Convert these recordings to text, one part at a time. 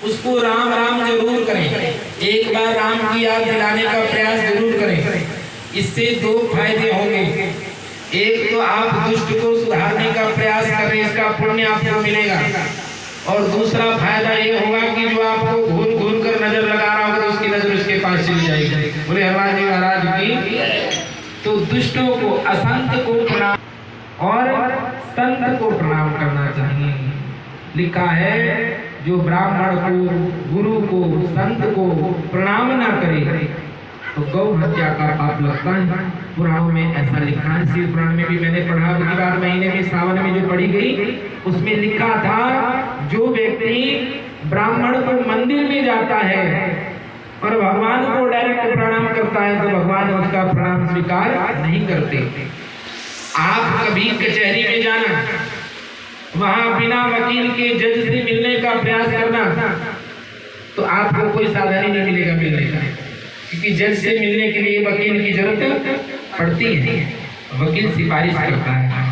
उसको राम राम जरूर करें। एक बार राम की याद दिलाने का प्रयास जरूर करें। इससे दो फायदे होंगे। एक तो आप दुष्ट को सुधारने का प्रयास कर रहे हैं, इसका पुण्य आपको मिलेगा। और दूसरा फायदा ये होगा कि जो आपको घूर घूर कर नजर लगा रहा होगा, तो उसकी नजर उसके पास चली जाएगी। बोले हनुमान जी महाराज की। तो दुष्टों को, असंत को प्रणाम और संत को प्रणाम करना चाहिए। लिखा है जो ब्राह्मण को, गुरु को, संत को प्रणाम ना करे तो गौ हत्या का पाप लगता है। पुराणों में ऐसा लिखा है। शिव पुराण में भी मैंने पढ़ा, अगली बार महीने में सावन में जो पढ़ी गई उसमें लिखा था जो व्यक्ति ब्राह्मण को मंदिर में जाता है और भगवान को डायरेक्ट प्रणाम करता है तो भगवान उसका प्रणाम स्वीकार नहीं करते। आप कभी कचहरी में जाना, वहां बिना वकील के जज से मिलने का प्रयास करना, तो आपको कोई सावधानी नहीं मिलेगा मिलने का, क्योंकि जज से मिलने के लिए वकील की जरूरत पड़ती है। वकील सिफारिश करता है।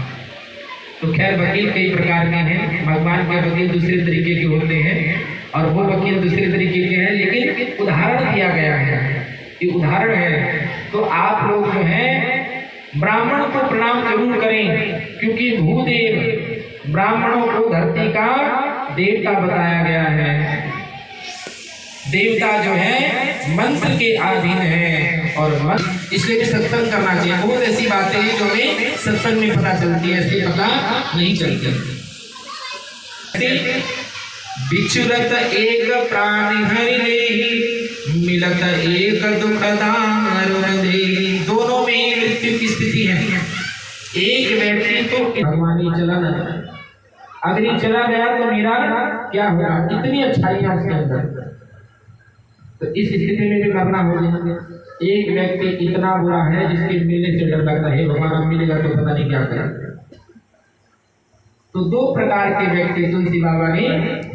तो खैर वकील कई प्रकार के हैं। भगवान के वकील दूसरे तरीके के होते हैं और वो वकील दूसरे तरीके के हैं, लेकिन उदाहरण दिया गया है, ये उदाहरण है। तो आप लोग जो हैं ब्राह्मण को प्रणाम जरूर करें, क्योंकि भूदेव ब्राह्मणों को धरती का देवता बताया गया है। देवता जो है मंत्र के अधीन है और इसलिए भी सत्संग करना चाहिए। बहुत ऐसी बातें हैं जो हमें सत्संग में पता चलती है, ऐसी पता नहीं चलती। बिछुरत एक प्राणी हरि लेहि, मिलत एक दुख दारुण देहि। दोनों में मृत्यु की स्थिति है। एक व्यक्ति तो भगवानी चला, अगर ये चला गया तो मेरा क्या होगा? कितनी अच्छाई है उसके अंदर। तो इस स्थिति में भी मरना हो जाएगा। एक व्यक्ति इतना बुरा है जिसके मिलने से डर लगता है, भगवान मिलेगा तो पता नहीं क्या करेगा। तो दो प्रकार के व्यक्ति तुलसी बाबा ने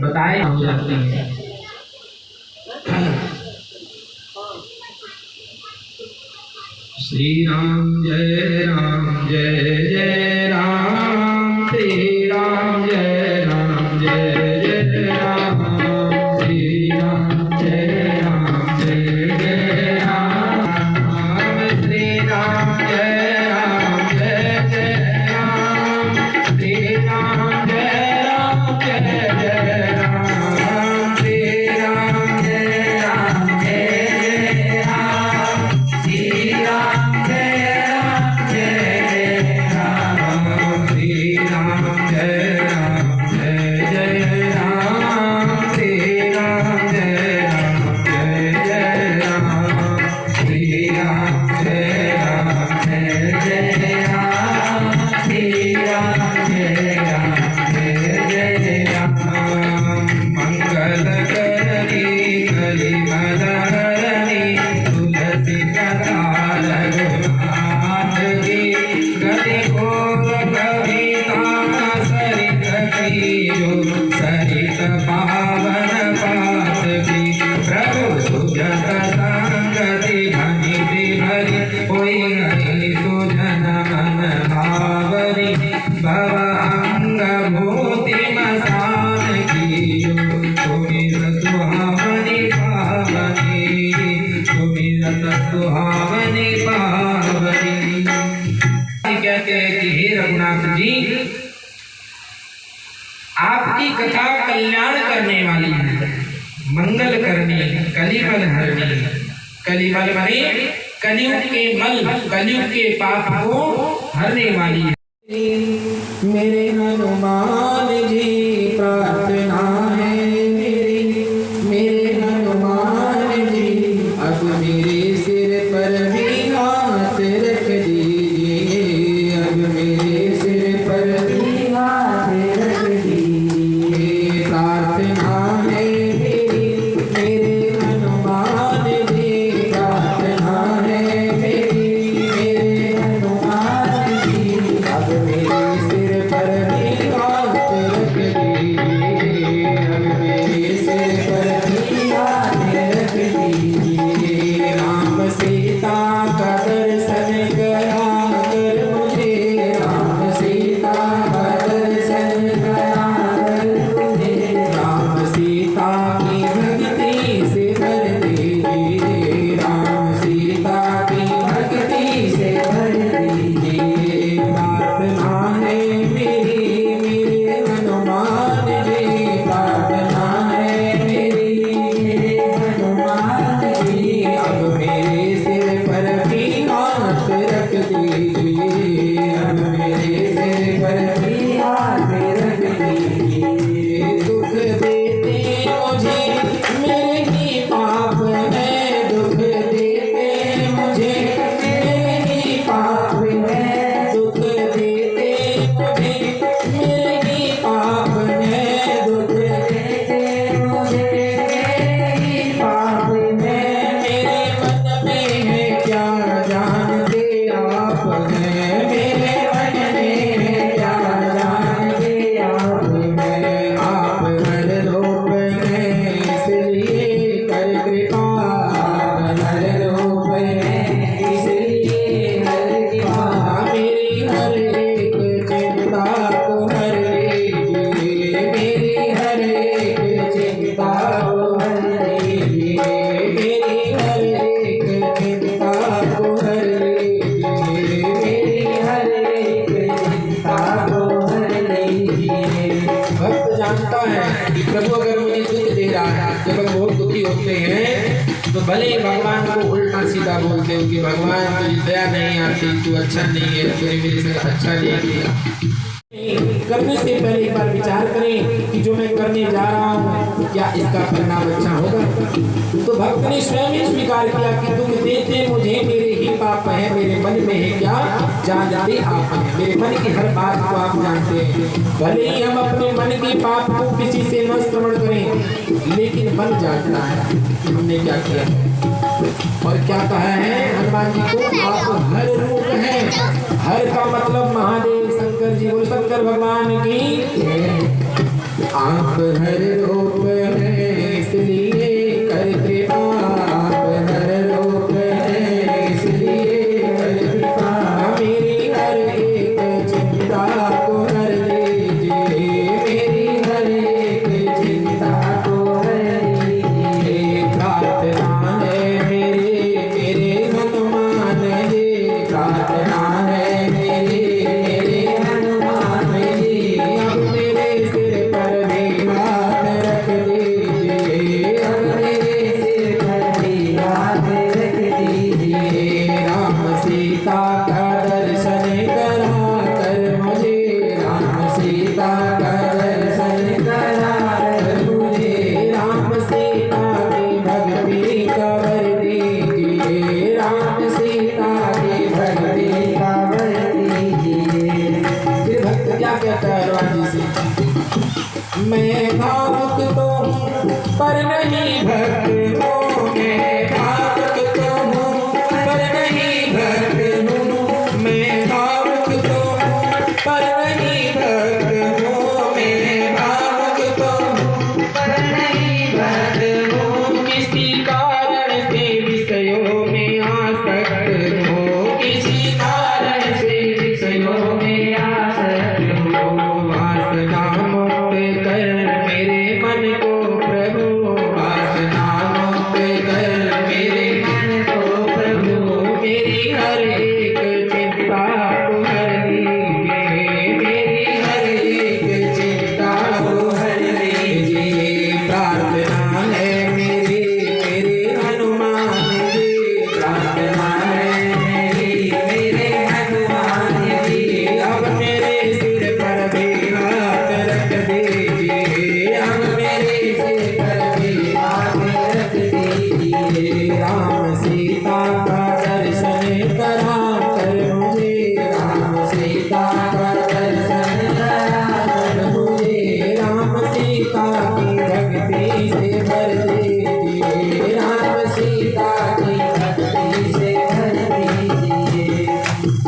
बताए हो जाते हैं। श्री राम जय राम जय जय राम, श्री राम जय राम जय जय राम, श्री राम जय राम जय जय राम, श्री राम जय राम जय जय राम, श्री राम जय राम जय जय राम, श्री राम जय राम जय जय राम, श्री राम आपकी कथा कल्याण करने वाली है, मंगल करनी, कलिमल हरनी। कलिमल माने कलियुग के मल, कलियुग के पाप को हरने वाली है। मेरे हनुमान जी प्रार्थना है मेरी, मेरे हनुमान जी अब मेरे सिर पर भी हाथ रख दीजिए, अब मेरे सिर पर भी हाथ रख दीजिए। प्रार्थना है मेरी, मेरे हनुमान जी प्रार्थना है मेरी, मेरे हनुमान जी अब मेरे सिर पर जब हम बहुत दुखी होते हैं तो भले ही भगवान को उल्टा सीधा बोलते हो कि भगवान तुझे दया नहीं आती, तू अच्छा नहीं है, तूने मेरे साथ अच्छा नहीं किया। करने से पहले एक बार विचार करें कि जो मैं करने जा रहा हूँ क्या इसका परिणाम अच्छा होगा। तो भक्त ने स्वयं ही स्वीकार किया कि दुख देते मुझे मेरे ही पाप है, मेरे मन में है क्या जानते आप हैं, मेरे मन की हर बात को आप जानते हैं। भले ही हम अपने मन के पाप को किसी से न श्रवण करें, लेकिन मन जानता है कि हमने क्या किया है। और क्या कहा है हनुमान जी को, आप हर रूप हैं। हर का मतलब महादेव शंकर जी, बोल शंकर भगवान की। आप हर रूप हैं इसलिए कर कृपा, आप हर रूप हैं इसलिए कर कृपा, मेरी हर एक चिंता को हर लीजिए, मेरी हर एक चिंता को हर लीजिए। प्रार्थना है मेरे हनुमान जी, प्रार्थना है मेरे हनुमान जी, अब मेरे सिर पर भी हाथ रख दीजिए, अब मेरे सिर पर भी हाथ रख दीजिए। राम सीता का दर्शन करा कर मुझे, राम सीता का दर्शन करा कर मुझे, राम सीता की भक्ति कर दीजिए, राम सीता की भक्ति कर दीजिए। फिर भक्त क्या कहता है हनुमान जी से, मैं भावुक तो हूँ पर नहीं भक्त हूँ, मैं भावुक तो हूँ पर नहीं भक्त हूँ, मैं भावुक तो हूँ पर नहीं भक्त हूँ, मैं भावुक तो हूँ पर नहीं भक्त हूँ, किसी कारण से विषयों में आसक्त हूँ, किसी कारण से विषयों में आसक्त हूँ। वासना मुक्त कर मेरे मन को प्रभु, वासना मुक्त कर मेरे मन को प्रभु, मेरी हर एक चिंता को हर लीजिए, मेरी हर एक चिंता को हर लीजिए। प्रार्थना है मेरे हनुमान जी, प्रार्थना है मेरे हनुमान जी, अब मेरे सिर पर भी हाथ रख दीजिए, अब मेरे सिर पर भी हाथ रख दीजिए। राम सीता का दर्शन करा कर मुझे, राम सीता का दर्शन करा कर मुझे, राम सीता की भक्ति से भर दीजिए, राम सीता की भक्ति से भर दीजिए।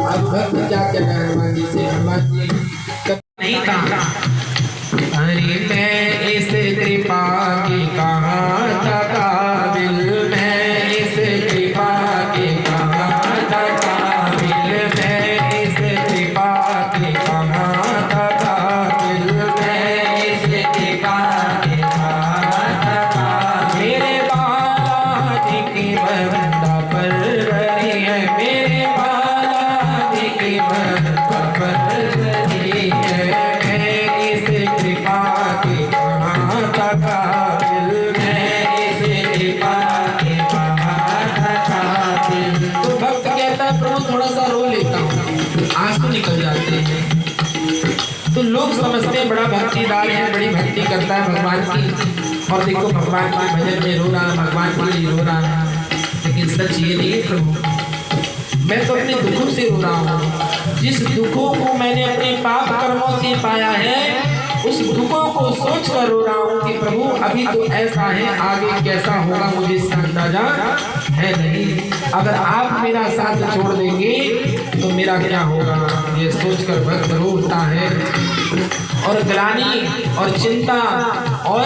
अब भक्त क्या कहना है हनुमान जी से, हनुमान जी नहीं था, अरे मैं इस कृपा की कहाँ था काबिल, मैं इस कृपा की कहाँ था काबिल, मैं इस कृपा की कहाँ था काबिल, मैं इस कृपा की कहाँ था काबिल। मेरे बालाजी की बंदा पर रही है, मेरे बालाजी की बंदा पर रही है, मैं इस कृपा की कहाँ था काबिल, मैं इस कृपा की कहाँ था काबिल। तो भक्त कहता है प्रभु थोड़ा सा रो लेता हूँ, आंसू निकल जाते हैं। तो लोग समझते हैं बड़ा भक्तिदार है, बड़ी भक्ति करता है भगवान की, और देखो भगवान के भजन में रो रहा है, भगवान के लिए रो रहा है। लेकिन सच ये नहीं है प्रभु, मैं तो अपने दुखों से रो रहा हूँ। जिस दुखों को मैंने अपने पाप कर्मों से पाया है, उस दुखों को सोच कर रो रहा हूँ कि प्रभु अभी तो ऐसा है, आगे कैसा होगा मुझे इसका अंदाजा है नहीं। अगर आप मेरा साथ छोड़ देंगे तो मेरा क्या होगा, ये सोचकर भक्त रोता है। और ग्लानि और चिंता और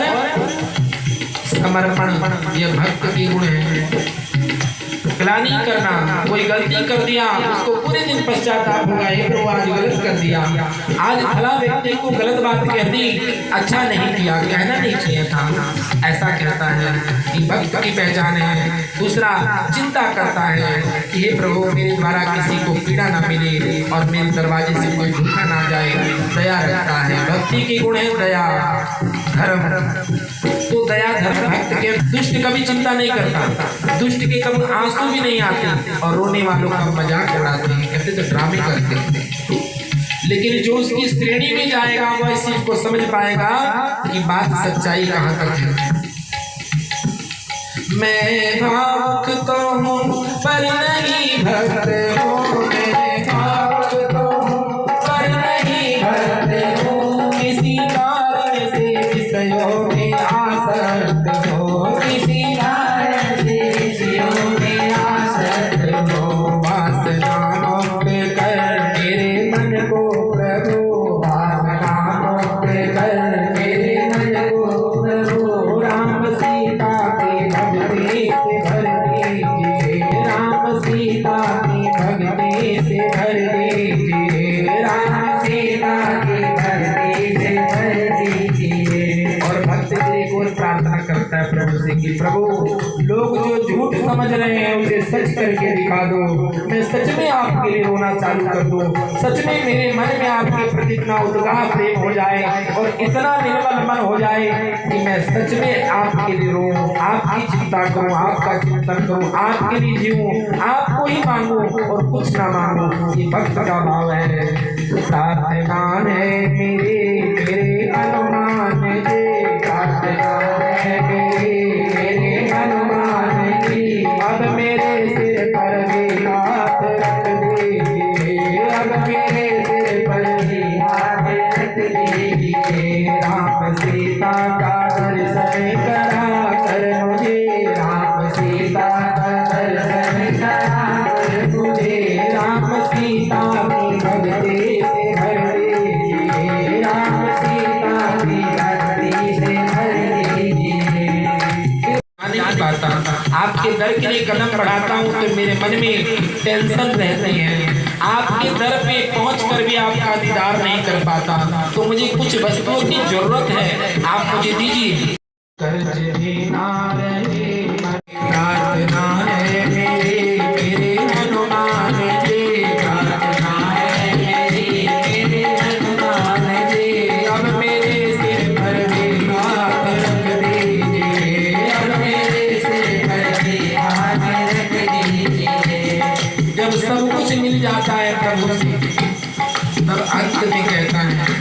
समर्पण, ये भक्त के गुण है। ग्लानि करना, कोई गलती कर दिया उसको पूरे दिन पश्चाताप होगा, ये तो आज गलत कर दिया, आज भला व्यक्ति को गलत बात कह दी, अच्छा नहीं किया, कहना नहीं चाहिए था, ऐसा कहता है कि भक्त की पहचान है। दूसरा चिंता करता है कि हे प्रभु मेरे द्वारा किसी को पीड़ा ना मिले और मेरे दरवाजे से कोई भूखा ना जाए, दया रखता है। भक्ति के गुण है दया, धर्म, तो दया धर्म भक्त के दुष्ट कभी चिंता नहीं करता, दुष्ट के कभी आंसू भी नहीं आते और रोने वालों का मजाक उड़ाते हैं, कहते तो ड्रामे करते हैं। लेकिन जो उसकी श्रेणी में जाएगा वह इस चीज को समझ पाएगा कि बात सच्चाई कहाँ तक है। मैं भावुक तो हूँ पर नहीं भक्त हूँ, मैं भावुक तो हूँ पर नहीं भक्त हूँ, किसी कारण से विषयों में आसक्त हो, किसी कारण से विषयों में आसक्त हो। वासना मुक्त कर मेरे मन को प्रभु, वासना मुक्त कर मेरे मन को प्रभु, राम सीता की भक्ति से भर दीजिए, राम सीता की भक्ति से भर दीजिए, राम सीता की भक्ति से भर दीजिए। और भक्त एक और प्रार्थना करता है प्रभु से कि प्रभु लोग जो झूठ समझ रहे हैं उसे सच करके दिखा दो, मैं सच में आपके लिए रोना चालू कर दूं, सच में मेरे मन में आपके प्रति इतना उद्गाह प्रेम हो जाए और इतना निर्मल मन हो जाए कि मैं सच में आपके लिए रोऊं, आपकी चिंता करूं, आपका चिंतन करूं, आपके लिए जीऊं, आपको ही मांगू और कुछ ना मांगू। ये भक्त का भाव है। प्रार्थना है मेरे हनुमान जी, प्रार्थना है मेरे हनुमान जी, अब मेरे सिर पर भी हाथ रख दीजिए, अब मेरे सिर पर भी हाथ रख दीजिए। राम सीता का दर्शन करा कर मुझे, राम सीता का दर्शन करा कर मुझे, राम सीता की भक्ति से भर दीजिए, राम सीता की भक्ति से भर दीजिए। आपके दर के लिए कदम बढ़ाता हूँ तो मेरे मन में टेंशन रहती है, आपके दर पे पहुंचकर भी आपका दीदार नहीं कर पाता, तो मुझे कुछ वस्तुओं की जरूरत है, आप मुझे दीजिए। कर्ज भी ना रहे, प्रार्थना है मेरे हनुमान जी, प्रार्थना है मेरे हनुमान जी, अब मेरे सिर पर भी हाथ रख दीजिए, अब मेरे सिर पर भी हाथ रख दीजिए। जब सब कुछ मिल जाता है प्रभु से, तब अंत में कहता है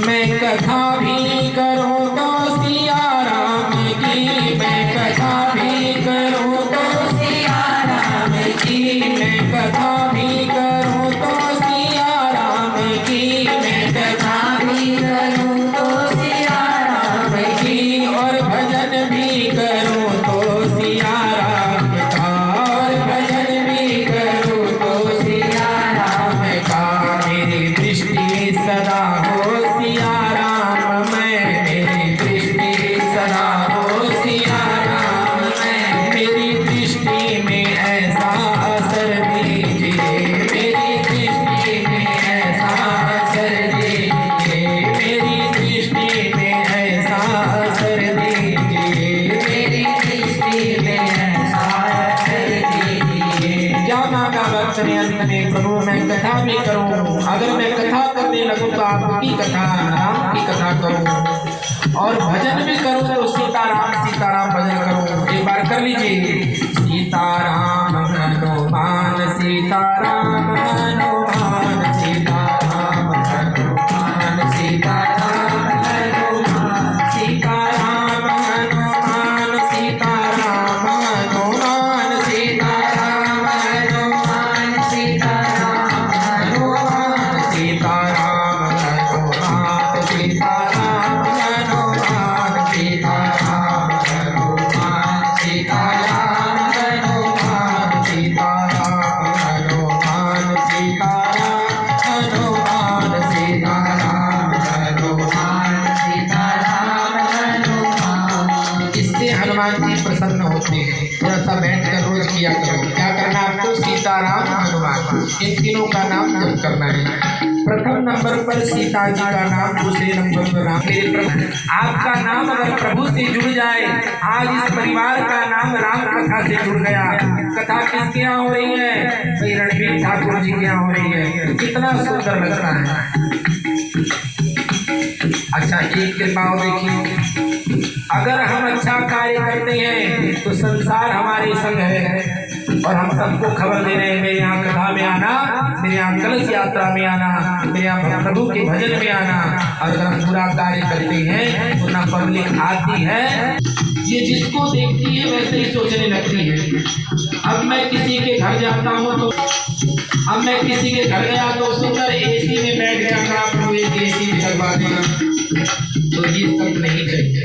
मैं कथा भी करूँ तो सिया राम की, मैं कथा भी करूँ तो सिया राम की, मैं कथा भी करूँ तो सिया राम की, मैं कथा भी करूँ तो सिया राम की, और भजन भी करूँ तो सिया राम का, और भजन भी करूँ तो सिया राम का। मेरी दृष्टि सदा हो सिया राम में, मेरी दृष्टि सदा हो सिया राम में, मेरी दृष्टि में ऐसा असर दीजिए, मेरी दृष्टि में ऐसा असर दीजिए, मेरी दृष्टि में ऐसा असर दीजिए, मेरी दृष्टि में ऐसा असर दीजिए। क्या मांगा भक्त ने अंत में, प्रभु मैं कथा भी करूं, अगर मैं कथा करने लगूं तो आपकी कथा, राम की कथा करूं, और भजन भी करूं तो सीताराम भजन करूं। एक बार कर लीजिए, सीताराम हनुमान सीताराम हनुमान सीताराम हनुमान सीताराम हनुमान सीताराम हनुमान सीताराम हनुमान सीताराम हनुमान सीताराम हनुमान सीताराम हनुमान सीताराम हनुमान सीताराम हनुमान सीताराम हनुमान सीताराम हनुमान सीताराम हनुमान सीताराम हनुमान सीताराम हनुमान। इससे हनुमान जी प्रसन्न होते हैं। थोड़ा सा बैठ कर रोज किया करो। क्या करना है आपको? सीताराम हनुमान, इन तीनों का नाम जप करना है। प्रथम नंबर पर सीता जी का नाम, दूसरे नंबर पर राम। मेरे प्रभु, आपका नाम अगर प्रभु से जुड़ जाए, आज इस परिवार का नाम राम कथा से जुड़ गया। कथा किसके यहाँ हो रही है? भाई रणबीर ठाकुर जी के यहाँ हो रही है। कितना सुंदर लगता है। अच्छा, एक कृपा और देखिए, अगर हम अच्छा कार्य करते हैं तो संसार हमारे संग है और हम सबको खबर दे रहे हैं, मेरे यहाँ कथा में आना, मेरे यहाँ कलश यात्रा में आना, मेरे यहाँ प्रभु के भजन में आना। और अगर हम बुरा कार्य करते हैं तो ना पब्लिक आती है, ये जिसको देखती है वैसे ही सोचने लगती है। अब मैं किसी के घर जाता हूँ तो अब मैं किसी के घर गया तो सुंदर एसी में बैठ गया, कहा प्रभु एक एसी लगवा देना, तो ये सब नहीं चाहिए।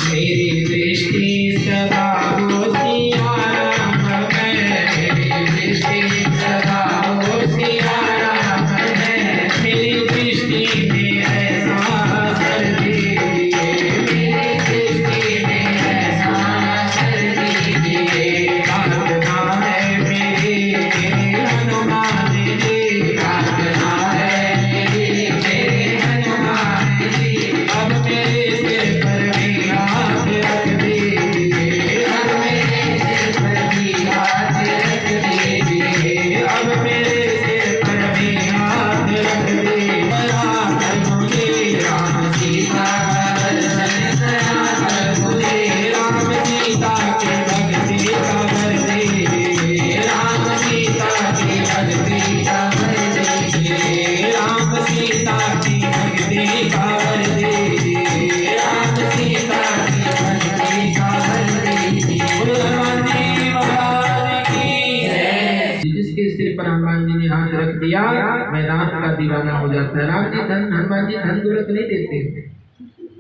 मेरी दृष्टि सदा हो सिया राम है, मेरी दृष्टि सदा हो सिया राम है, मेरी दृष्टि में ऐसा कर दीजिए, मेरी दृष्टि में ऐसा कर दीजिए। प्रार्थना है मेरी हनुमान जी, प्रार्थना है मेरी हनुमान जी, अब मेरे सिर पर भी हाथ रख दीजिए, अब मेरे सिर पर भी हाथ रख दीजिए, अब मेरे सिर पर भी हाथ रख दीजिए। दया कर मुझे राम सीता का दर्शन दया कर मुझे राम सीता के भक्ति का कर दीजिए, राम सीता की भक्ति का कर दीजिए, राम सीता की भक्ति का कर दीजिए, राम सीता की भक्ति का कर दीजिए। बोलो हनुमान जी महाराज की जय। जिसके सिर पर हनुमान जी ने हाथ रख दिया मैं राम का दीवाना हो जाता है। राम जी धन, हनुमान जी धन दौलत नहीं देते,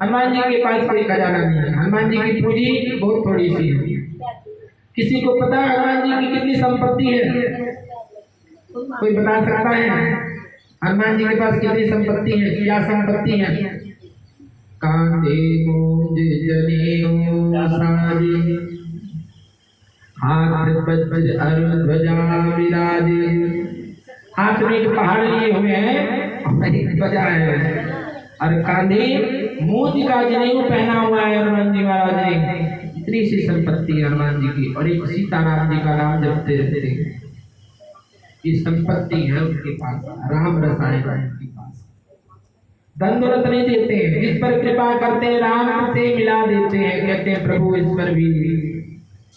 हनुमान जी के पास कोई खजाना नहीं है, हनुमान जी की पूंजी बहुत थोड़ी सी है। किसी को पता है हनुमान जी की कितनी संपत्ति है? कोई बता सकता है हनुमान जी के पास कितनी संपत्ति है? क्या संपत्ति है? कांधे मूंज जनेऊ साजे, हाथ पद्म अरुण ध्वजा विराजे। हाथ में एक पहाड़ लिए हुए हैं और एक ध्वजा है, और कांधे मूंज का जनेऊ पहना हुआ है हनुमान जी महाराज ने। इतनी सी संपत्ति है हनुमान जी की, और एक सीताराम जी का नाम जपते रहते हैं। ये संपत्ति है उनके पास, राम रसायन है उनके पास। धन दौलत नहीं देते हैं, जिस पर कृपा करते हैं राम से मिला देते हैं। कहते हैं प्रभु इस पर भी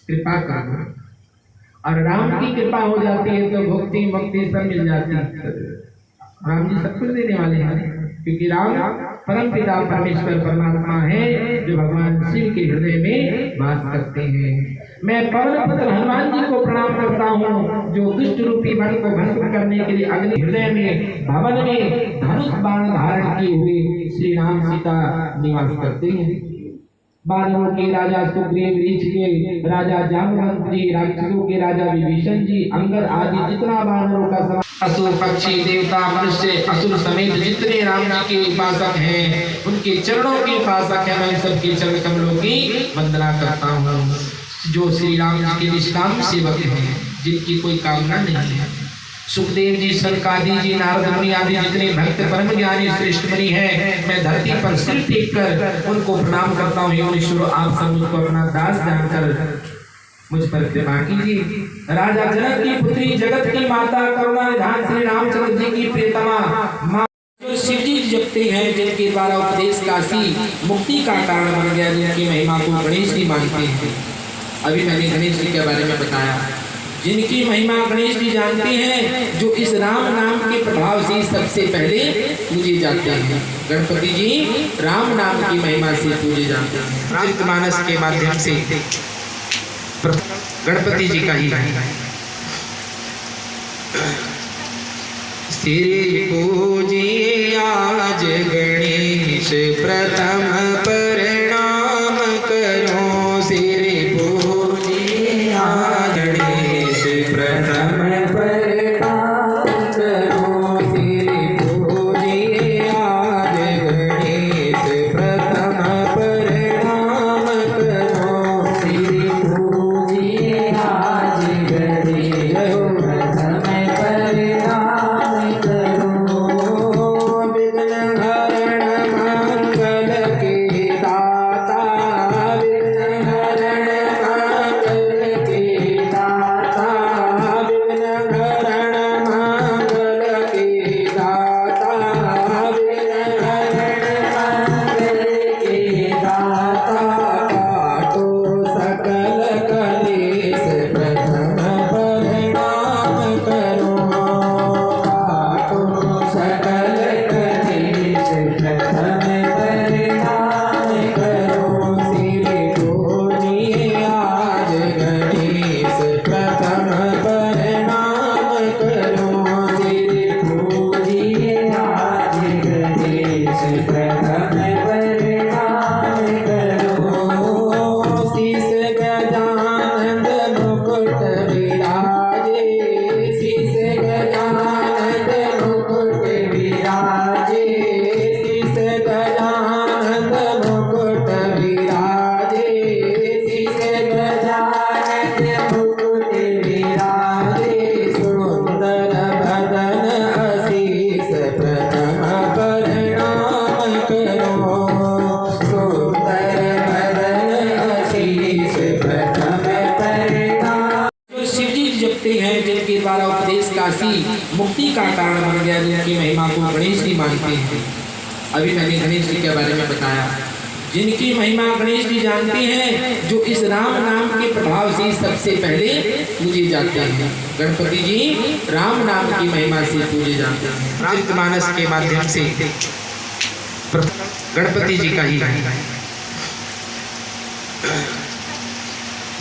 कृपा करना, और राम की कृपा हो जाती है तो भक्ति मुक्ति सब मिल जाती है। राम जी सब कुछ देने वाले हैं, क्योंकि राम परम पिता परमेश्वर परमात्मा है जो भगवान शिव के हृदय में वास करते हैं। मैं पवन पुत्र हनुमान जी को प्रणाम करता हूँ, जो दुष्ट रूपी मन को भस्म करने के लिए अग्नि हृदय में भवन में धनुष बाण धारण किए हुए श्री राम सीता निवास करते हैं। वानरों के राजा सुग्रीव, रीछ के राजा जामवंत जी, राक्षसों के राजा विभीषण जी, अंगद आदि जितना वानरों का असुर पक्षी देवता मनुष्य असुर समेत जितने राम जी के उपासक हैं उनके चरणों के उपासक हैं, मैं सबके चरण कमलों की वंदना करता हूँ। जो श्री राम जी के निष्काम सेवक हैं, जिनकी कोई कामना नहीं है। सुखदेव जी, सनकादि जी, नारद मुनि आदि जितने भक्त परम ज्ञानी श्रेष्ठ मुनि हैं, मैं धरती पर सिर टेक कर उनको प्रणाम करता हूँ। ईश्वर आप सब मुझको अपना दास जानकर मुझ पर कृपा कीजिए। राजा जनक की पुत्री, जगत की माता, करुणा निधान श्री रामचंद्र जी की प्रियतमा माँ, जो शिव जी जपते हैं, जिनके द्वारा उपदेश काशी मुक्ति का कारण बन गया, जिनकी महिमा को गणेश जी मानते हैं। अभी मैंने गणेश जी के बारे में बताया, जिनकी महिमा गणेश जी जानते हैं, जो इस राम नाम के प्रभाव से सबसे पहले पूजे जाते हैं। गणपति जी राम नाम की महिमा से पूजे जाते हैं। रामचरितमानस के माध्यम से गणपति जी का ही सिर पूजिए आज गणेश प्रथम प्रणाम करो, सिर पूजिए आज गणेश प्रथम प्रणाम करो, सिर पूजिए आज गणेश प्रथम प्रणाम करो, सिर पूजिए आज गणेश प्रथम प्रणाम करो। विघ्न हरण मंगल के राशि मुक्ति का कारण बन गया, जिनकी महिमा को गणेश जी मानते हैं। अभी मैंने गणेश जी के बारे में बताया, जिनकी महिमा गणेश जी जानते हैं, जो इस राम नाम के प्रभाव से सबसे पहले पूजे जाते हैं। गणपति जी राम नाम की महिमा से पूजे जाते हैं। रामचरितमानस के माध्यम से गणपति जी का ही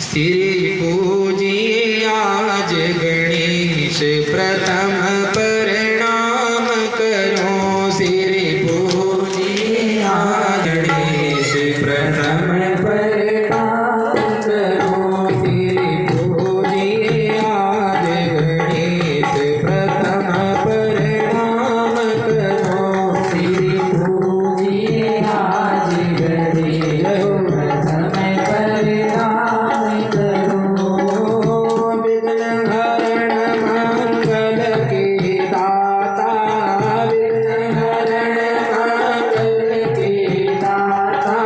सिर पूजिए आज गणेश प्रथम प्रणाम करो। सिर पूजिए आज गणेश प्रथम प्रणाम करो। सिर पूजिए आज गणेश प्रथम प्रणाम करो। सिर पूजिए आज गणेश प्रथम प्रणाम करो। विघ्न हरण मंगल के दाता, विघ्न हरण मंगल के दाता,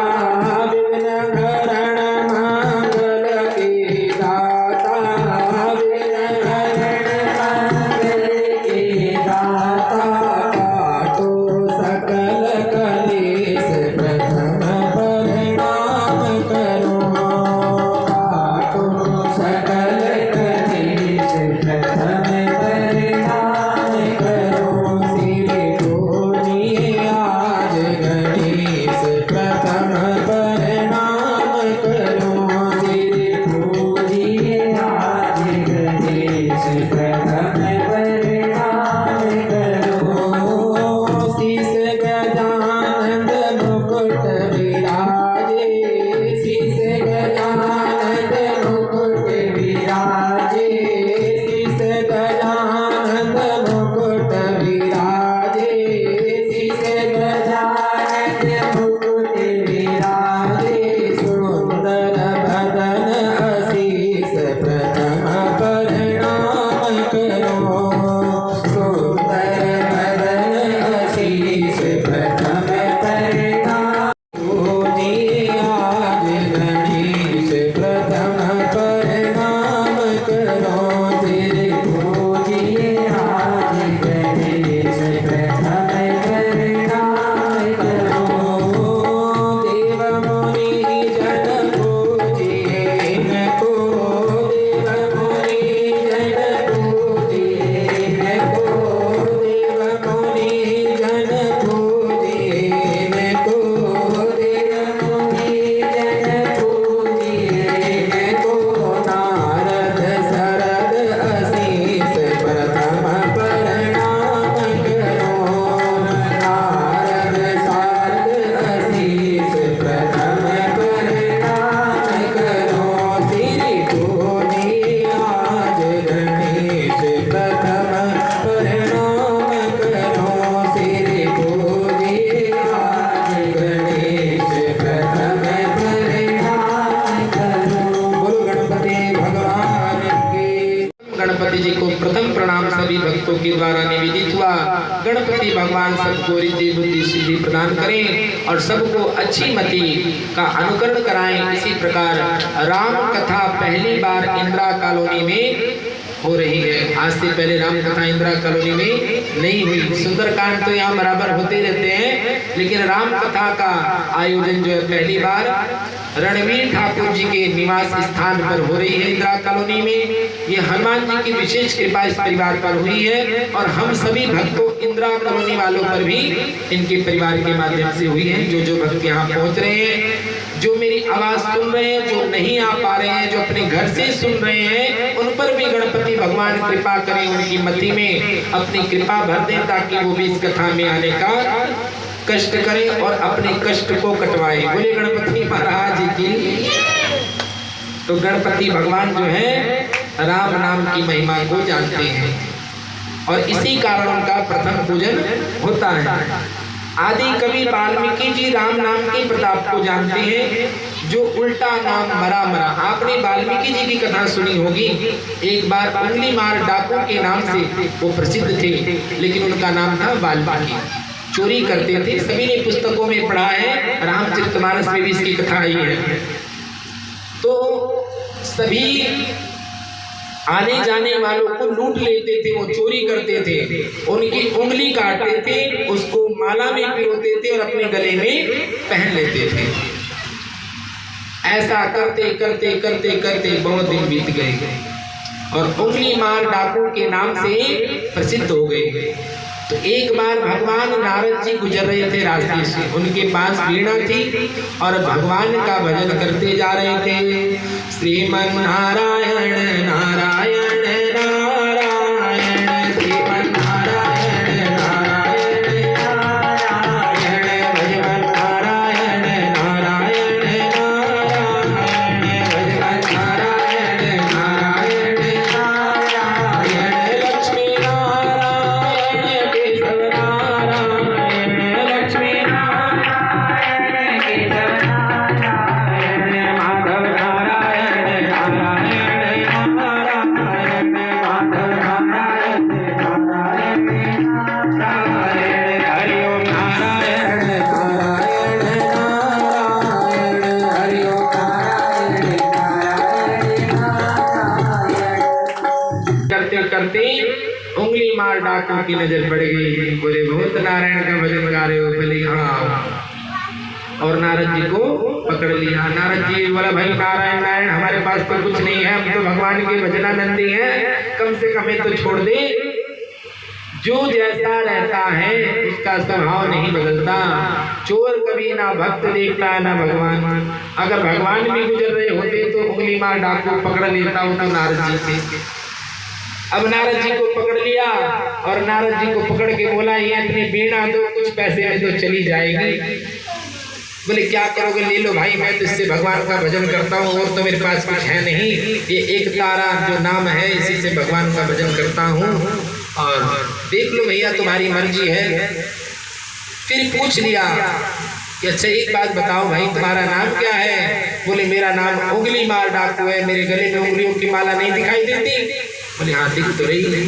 विघ्न हरण मंगल के दाता, विघ्न हरण मंगल के दाता। काटो सकल कलेश प्रथम प्रणाम करो। काटो सकल कलेश प्रथम प्रणाम करो। सिर पूजिए आज गणेश प्रथम प्रणाम करो। सिर पूजिए आज गणेश प्रथम प्रणाम करो। शीश गजानन मुकुट विराजे, शीश गजानन मुकुट विराजे, शीश गजानन मुकुट विराजे, शीश गजानन मुकुट विराजे। सुंदर बदन आशीष प्रथम प्रणाम करो। सुंदर बदन आशीष प्रथम प्रणाम। पूजिए आज गणेश प्रथम प्रणाम करो। सिर पूजिए आज गणेश प्रथम प्रणाम करो। देव मुनि जन पूजिए इनको, देव मुनि जन पूजिए इनको, देव मुनि जन पूजिए इनको, देव मुनि जन पूजिए इनको। नारद शरद आशीष प्रथम प्रणाम करो। नारद शरद आशीष प्रथम प्रणाम करो। सिर पूजिए आज गणेश प्रथम प्रणाम करो। सिर पूजिए आज गणेश प्रथम प्रणाम करो। बोलो गणपति भगवान की। गणपति जी को प्रथम प्रणाम सभी भक्तों के द्वारा निवेदित हुआ। गणपति भगवान सबको रिद्धि बुद्धि सिद्धि प्रदान करें और सबको अच्छी मति का अनुकरण कराएं। इसी प्रकार राम कथा पहली बार इंदिरा कॉलोनी में हो रही है। आज से पहले राम कथा इंदिरा कॉलोनी में नहीं हुई। सुंदरकांड तो यहाँ बराबर होते रहते हैं, लेकिन राम कथा का आयोजन जो है पहली बार रणवीर ठाकुर जी के निवास स्थान पर हो रही है इंदिरा कॉलोनी में। ये हनुमान जी की विशेष कृपा इस परिवार पर हुई है और हम सभी भक्तों इंदिरा कॉलोनी वालों पर भी इनके परिवार के माध्यम से हुई है। जो जो भक्त यहाँ पहुँच रहे हैं, जो मेरी आवाज सुन रहे हैं, जो नहीं आ पा रहे हैं, जो अपने घर से सुन रहे हैं, उन पर भी गणपति भगवान कृपा करें, उनकी मति में अपनी कृपा भर दें ताकि वो भी इस कथा में आने का कष्ट करें और अपने कष्ट को कटवाएं। बोले गणपति महाराज की। तो गणपति भगवान जो है राम नाम की महिमा को जानते हैं और इसी कारण उनका प्रथम पूजन होता है। आदि कवि वाल्मीकि जी राम नाम के प्रताप को जानते हैं, जो उल्टा नाम मरा मरा। आपने वाल्मीकि जी की कथा सुनी होगी। एक बार उंगली मार डाकू के नाम से वो प्रसिद्ध थे, लेकिन उनका नाम था वाल्मीकि। चोरी करते थे, सभी ने पुस्तकों में पढ़ा है, रामचरितमानस में भी इसकी कथा आई है। तो सभी आने जाने वालों को लूट लेते थे, वो चोरी करते थे, उनकी उंगली काटते थे, उसको माला में पिरोते थे और अपने गले में पहन लेते थे। ऐसा करते करते करते करते बहुत दिन बीत गए और उंगली मार डाकू के नाम से प्रसिद्ध हो गए। तो एक बार भगवान नारद जी गुजर रहे थे रास्ते से, उनके पास वीणा थी और भगवान का भजन करते जा रहे थे। श्रीमन नारायण नारायण नारायण, श्रीमन नारायण नारायण नारायण, भजन नारायण नारायण नारायण, भजन नारायण नारायण नारायण, लक्ष्मी नारायण केशव नारायण, लक्ष्मी नारायण केशव नारायण, माधव नारायण नारायण नारायण, माधव नारायण नारायण नारायण, हरि ओम नारायण नारायण नारायण, हरि ओम नारायण नारायण। करते करते उंगली मार डाकू की नजर पड़ गई। बोले बहुत नारायण का भजन गा रहे हो, बोले हाँ। और नारद जी को पकड़ लिया। नारद जी बोला भाई नारायण नारायण हमारे पास तो कुछ नहीं है, हम तो भगवान के भजनानंदी हैं, कम से कम तो छोड़ दे। जो जैसा रहता है उसका स्वभाव नहीं बदलता। चोर कभी ना भक्त देखता ना भगवान। अगर भगवान भी गुजर रहे होते तो उंगली मार डाकू पकड़ लेता हूँ तो नारद जी से। अब नारद जी को पकड़ लिया और नारद जी को पकड़ के बोला ये अपनी वीणा दो, कुछ पैसे में तो चली जाएगी। बोले क्या करोगे, ले लो भाई, मैं तो इससे भगवान का भजन करता हूँ और तो मेरे पास कुछ है नहीं, ये एक तारा जो नाम है इसी से भगवान का भजन करता हूँ और देख लो भैया तुम्हारी मर्जी है। फिर पूछ लिया कि अच्छा एक बात बताओ भाई तुम्हारा नाम क्या है। बोले मेरा नाम उंगली मार डाकू है, मेरे गले में उंगलियों की माला नहीं दिखाई देती। बोले हाँ दिख तो रही है,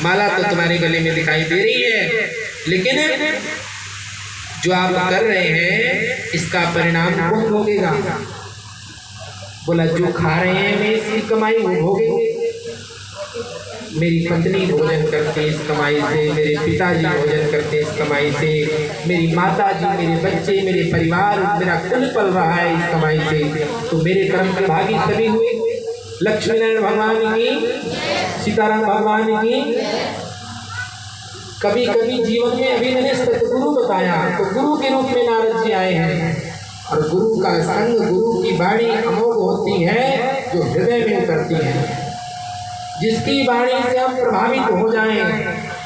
माला तो तुम्हारे गले में दिखाई दे रही है, लेकिन जो आप कर रहे हैं इसका परिणाम कौन भोगेगा। बोला जो खा रहे हैं मैं इसकी कमाई वो भोगेंगे। मेरी पत्नी भोजन करते हैं इस कमाई से, मेरे पिताजी भोजन करते हैं इस कमाई से, मेरी माता जी, मेरे बच्चे, मेरे परिवार, मेरा कुल पल रहा है इस कमाई से। तो मेरे कर्म के भागी सभी हुए। लक्ष्मी नारायण भगवान की, सीताराम भगवान की। कभी कभी जीवन में अभी मैंने सतगुरु बताया तो गुरु के रूप में नारद जी आए हैं और गुरु का संग, गुरु की वाणी अमोघ होती है जो हृदय में उतरती है। जिसकी वाणी से हम प्रभावित हो जाएं,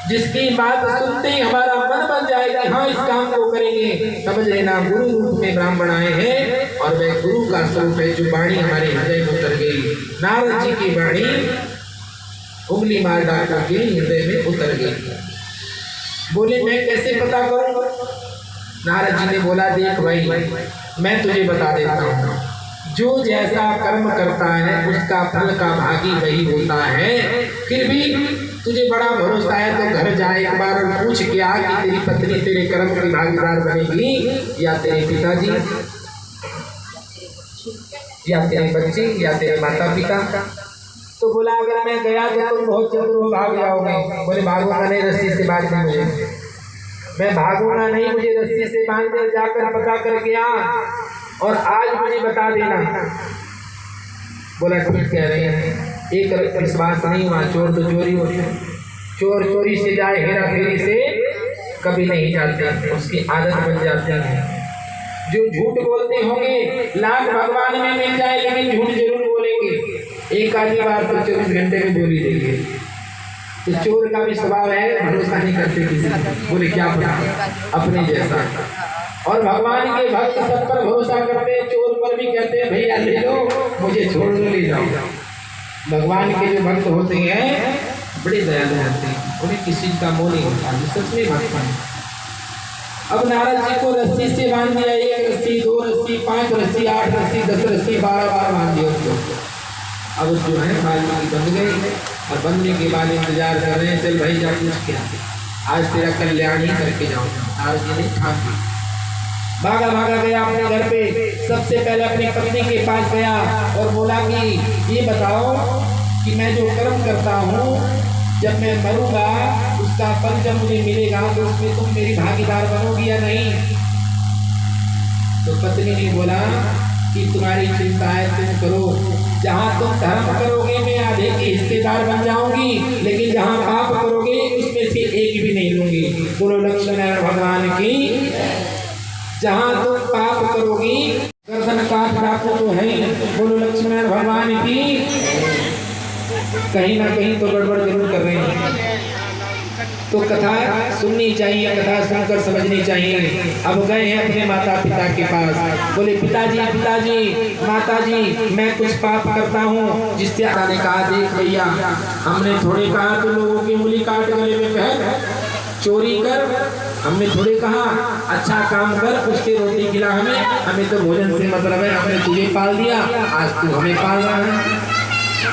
जिसकी बात सुनते ही हमारा मन बन जाए कि हाँ इस काम को करेंगे, समझ लेना गुरु रूप में ब्राह्मण आए हैं और वह गुरु का स्वरूप है जो वाणी हमारे हृदय में उतर गई। नारद जी की वाणी उंगली मार डाकू के हृदय में उतर गई। बोले मैं कैसे पता करूं। नारद जी ने बोला देख भाई मैं तुझे बता देता हूँ, जो जैसा कर्म करता है उसका फल का भागी वही होता है। फिर भी तुझे बड़ा भरोसा है तो घर जाए एक बार और पूछ के आ कि तेरी पत्नी तेरे कर्म की भागीदार बनेगी या तेरे पिताजी या तेरे बच्चे या तेरे माता पिता। तो बोला अगर मैं गया तो तुम बहुत चतुर हो, भाग जाओगे। बोले भागूंगा नहीं, रस्सी से बांध दे मुझे। मैं भागूंगा नहीं, मुझे रस्सी से बांध दे, जाकर पता करके आ और आज मुझे बता देना। बोला ठीक कह रहे हैं। एक विश्वास नहीं हुआ, चोर तो चोरी होती है, चोर चोरी से जाए हेरा फेरी से कभी नहीं जाते, उसकी आदत बन जाती है। जो झूठ बोलते होंगे लाख भगवान में मिल जाए लेकिन झूठ जरूर बोलेंगे। एक आधी बार तो 24 घंटे में बोली देंगे। तो चोर का भी स्वभाव है, भरोसा नहीं करते किसी पर। बोले क्या पता अपने जैसा। और भगवान के भक्त सब पर भरोसा करते हैं, चोर पर भी कहते हैं भैया ले लो, मुझे छोड़ दो, ले जाओ। भगवान के जो भक्त होते हैं बड़े दयालु होते हैं, उन्हें किसी का मोह नहीं होता, सच में भक्त हैं। अब नारद जी को रस्सी से बांध दिया, 1 रस्सी 2 रस्सी 5 रस्सी 8 रस्सी 10 रस्सी 12 बार बांध दिया उसको। अब जो है बाल्टी बंध गई और बनने के बाद इंतजार कर रहे हैं, चल भाई जा पूछ के आज तेरा कल्याण ही करके जाऊँगा। नारद जी ने ठान दी, भागा भागा गया अपने घर पे। सबसे पहले अपनी पत्नी के पास गया और बोला कि ये बताओ कि मैं जो कर्म करता हूँ जब मैं मरूंगा उसका फल जब मुझे मिलेगा तो उसमें तुम मेरी भागीदार बनोगी या नहीं। तो पत्नी ने बोला कि तुम्हारी चिंता है तुम करो, जहाँ तुम धर्म करोगे मैं आधे की हिस्सेदार बन जाऊंगी, लेकिन जहाँ पाप करोगे उसमें से एक भी नहीं लूंगी। बोलो लक्ष्मण भगवान की। जहाँ तुम पाप करोगी गर्दन काट डाको तो है, बोलो लक्ष्मण भगवान की। कहीं ना कहीं तो गड़बड़ जरूर कर रहे हैं। तो कथा सुननी चाहिए, कथा सुनकर समझनी चाहिए। अब गए हैं अपने माता पिता के पास, बोले पिताजी पिताजी माताजी मैं कुछ पाप करता हूँ। जिससे ने कहा देख भैया, हमने थोड़े कहा तो लोगों की उंगली काट गले में पहन, चोरी कर, हमने थोड़े कहा अच्छा काम कर, उसके रोटी खिला हमें तो भोजन से मतलब है, हमने तुझे पाल दिया, आज तू हमें पाल रहा है।